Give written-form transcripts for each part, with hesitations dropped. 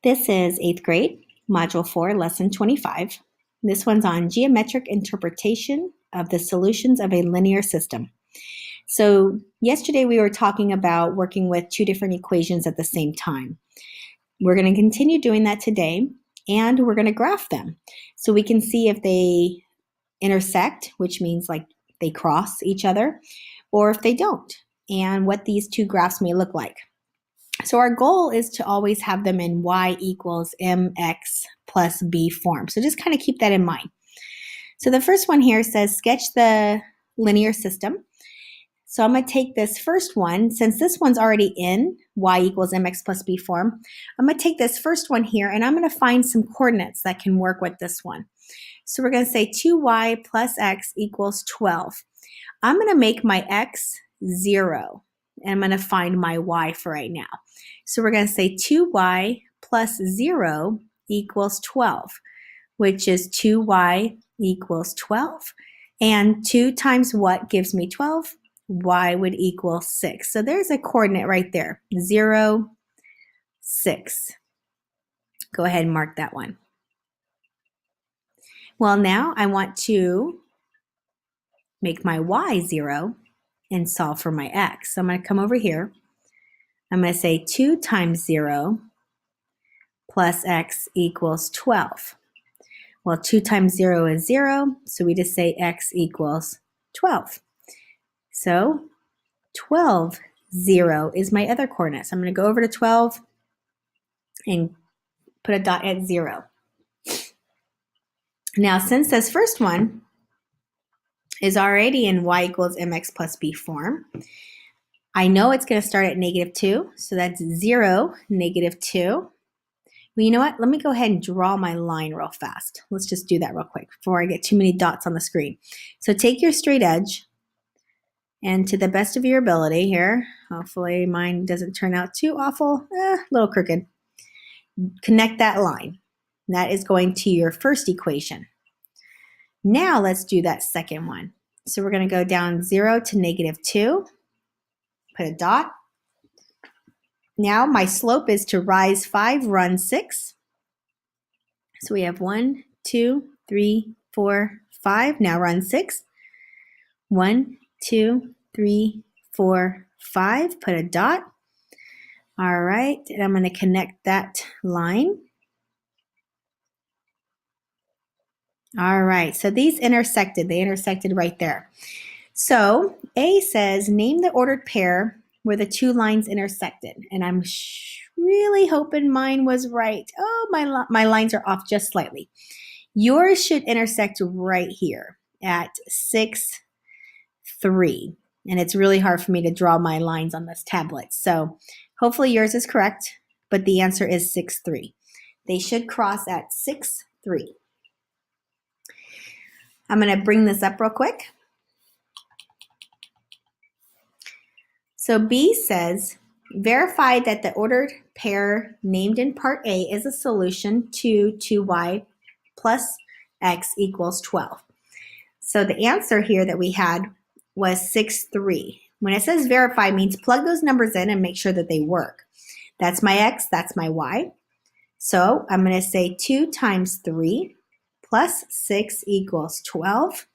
This is 8th grade, Module 4, Lesson 25. This one's on geometric interpretation of the solutions of a linear system. So yesterday we were talking about working with two different equations at the same time. We're going to continue doing that today, and we're going to graph them so we can see if they intersect, which means like they cross each other, or if they don't, and what these two graphs may look like. So our goal is to always have them in y equals mx plus b form. So just kind of keep that in mind. So the first one here says sketch the linear system. So I'm going to take this first one, since this one's already in y equals mx plus b form, I'm going to take this first one here and I'm going to find some coordinates that can work with this one. So we're going to say 2y plus x equals 12. I'm going to make my x 0. And I'm going to find my y for right now. So we're going to say 2y plus 0 equals 12, which is 2y equals 12. And 2 times what gives me 12? Y would equal 6. So there's a coordinate right there, 0, 6. Go ahead and mark that one. Well, now I want to make my y 0 and solve for my x. So I'm going to come over here. I'm going to say 2 times 0 plus x equals 12. Well, 2 times 0 is 0, so we just say x equals 12. So 12, 0 is my other coordinate. So I'm going to go over to 12 and put a dot at 0. Now, since this first one is already in y equals mx plus b form, I know it's going to start at -2, so that's 0, -2. Well, you know what? Let me go ahead and draw my line real fast. Let's just do that real quick before I get too many dots on the screen. So take your straight edge, and to the best of your ability here, hopefully mine doesn't turn out too awful, a little crooked, connect that line. That is going to your first equation. Now let's do that second one. So we're going to go down 0 to -2. Put a dot. Now my slope is to rise 5, run 6. So we have 1, 2, 3, 4, 5. Now run 6. 1, 2, 3, 4, 5. Put a dot. All right, and I'm going to connect that line. All right, so these intersected. They intersected right there. So A says, name the ordered pair where the two lines intersected. And I'm really hoping mine was right. Oh, my lines are off just slightly. Yours should intersect right here at 6, 3. And it's really hard for me to draw my lines on this tablet. So hopefully yours is correct, but the answer is 6, 3. They should cross at 6, 3. I'm going to bring this up real quick. So B says, verify that the ordered pair named in part A is a solution to 2y plus x equals 12. So the answer here that we had was 6, 3. When it says verify, it means plug those numbers in and make sure that they work. That's my x, that's my y. So I'm going to say 2 times 3 plus 6 equals 12.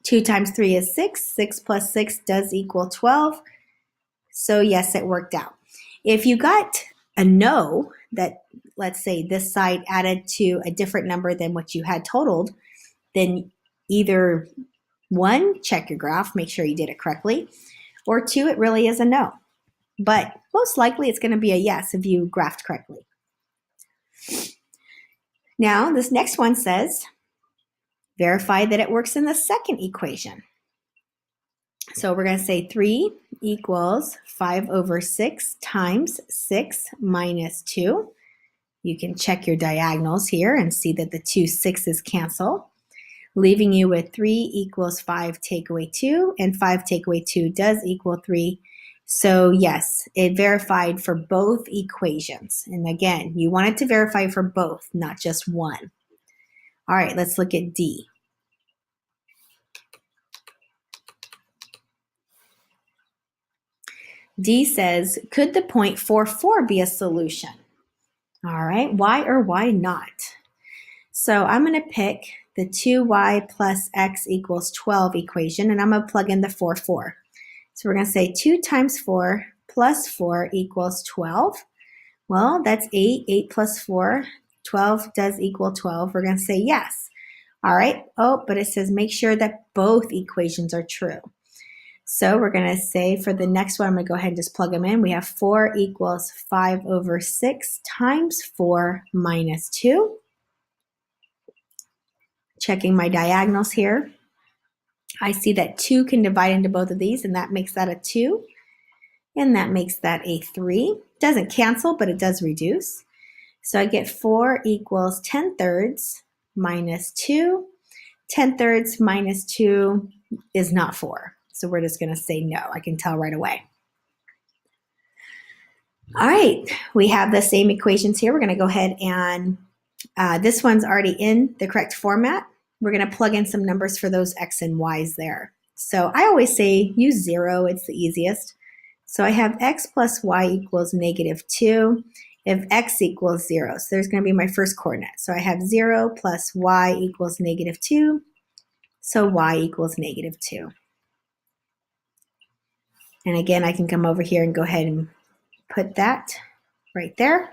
2 times 3 is 6. 6 plus 6 does equal 12. So yes, it worked out. If you got a no, that let's say this side added to a different number than what you had totaled, then either 1, check your graph, make sure you did it correctly, or 2, it really is a no. But most likely it's going to be a yes if you graphed correctly. Now, this next one says, verify that it works in the second equation. So we're going to say 3 equals 5 over 6 times 6 minus 2. You can check your diagonals here and see that the two 6's cancel, leaving you with 3 equals 5 take away 2, and 5 take away 2 does equal 3. So yes, it verified for both equations. And again, you want it to verify for both, not just one. All right, let's look at D. D says, could the point 4, 4 be a solution? All right, why or why not? So I'm going to pick the 2y plus x equals 12 equation, and I'm going to plug in the 4, 4. So we're going to say 2 times 4 plus 4 equals 12. Well, that's 8. 8 plus 4, 12 does equal 12. We're going to say yes. All right. Oh, but it says make sure that both equations are true. So we're going to say for the next one, I'm going to go ahead and just plug them in. We have 4 equals 5 over 6 times 4 minus 2. Checking my diagonals here. I see that 2 can divide into both of these, and that makes that a 2. And that makes that a 3. Doesn't cancel, but it does reduce. So I get 4 equals 10 thirds minus 2. 10 thirds minus 2 is not 4. So we're just going to say no. I can tell right away. All right, we have the same equations here. We're going to go ahead and this one's already in the correct format. We're going to plug in some numbers for those x and y's there. So I always say use 0. It's the easiest. So I have x plus y equals negative 2 if x equals 0. So there's going to be my first coordinate. So I have 0 plus y equals negative 2. So y equals negative 2. And again, I can come over here and go ahead and put that right there.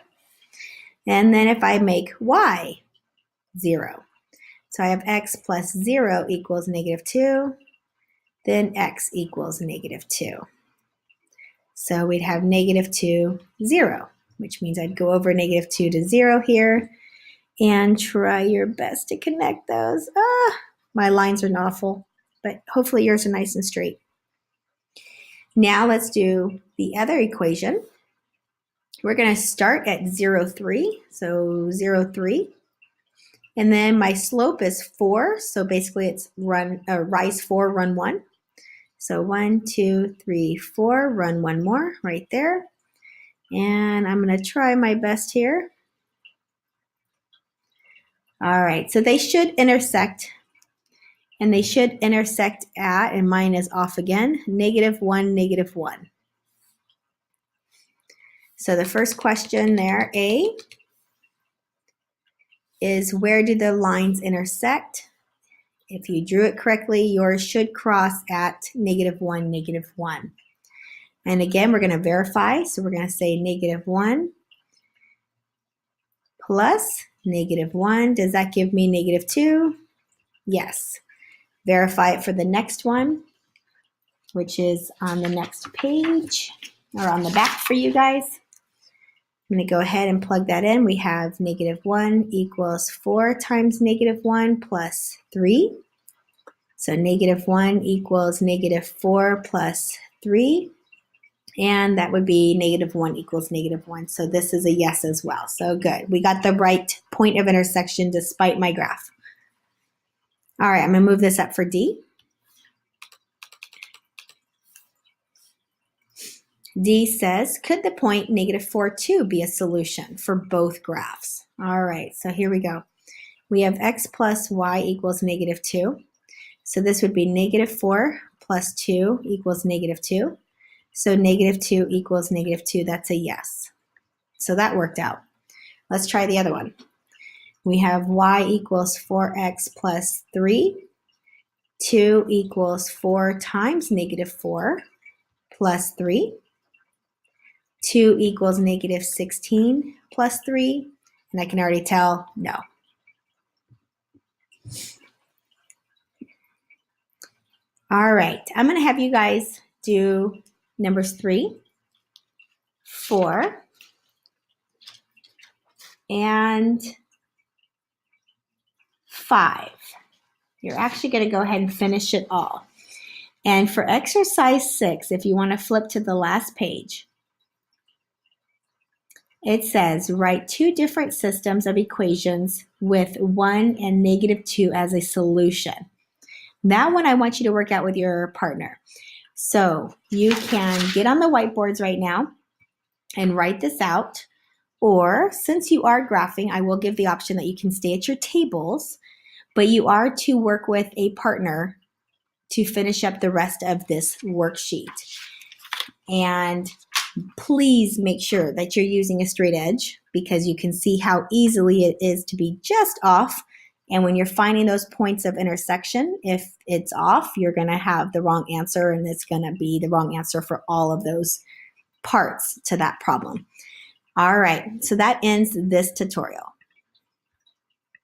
And then if I make y 0, so I have x plus 0 equals negative 2, then x equals negative 2. So we'd have negative 2, 0, which means I'd go over negative 2 to 0 here and try your best to connect those. My lines are awful, but hopefully yours are nice and straight. Now let's do the other equation. We're going to start at 0, 3, so 0, 3. And then my slope is 4, so basically it's rise 4, run 1. So 1, 2, 3, 4, run 1 more right there. And I'm going to try my best here. All right, so they should intersect. And they should intersect at, and mine is off again, negative 1, negative 1. So the first question there, A, is where do the lines intersect? If you drew it correctly, yours should cross at negative 1, negative 1. And again, we're going to verify. So we're going to say negative 1 plus negative 1. Does that give me negative 2? Yes. Verify it for the next one, which is on the next page or on the back for you guys. I'm going to go ahead and plug that in. We have negative 1 equals 4 times negative 1 plus 3. So negative 1 equals negative 4 plus 3. And that would be negative 1 equals negative 1. So this is a yes as well. So good. We got the right point of intersection despite my graph. All right, I'm going to move this up for D. D says, could the point negative 4, 2 be a solution for both graphs? All right, so here we go. We have x plus y equals negative 2. So this would be negative 4 plus 2 equals negative 2. So negative 2 equals negative 2. That's a yes. So that worked out. Let's try the other one. We have y equals 4x plus 3. 2 equals 4 times negative 4 plus 3. 2 equals negative 16 plus 3. And I can already tell no. All right, I'm going to have you guys do numbers 3, 4, and 5. You're actually going to go ahead and finish it all. And for exercise 6, if you want to flip to the last page, it says write 2 different systems of equations with 1 and negative 2 as a solution. That one I want you to work out with your partner. So you can get on the whiteboards right now and write this out. Or since you are graphing, I will give the option that you can stay at your tables, but you are to work with a partner to finish up the rest of this worksheet. And Please make sure that you're using a straight edge because you can see how easily it is to be just off. And when you're finding those points of intersection, if it's off, you're going to have the wrong answer, and it's going to be the wrong answer for all of those parts to that problem. All right, so that ends this tutorial.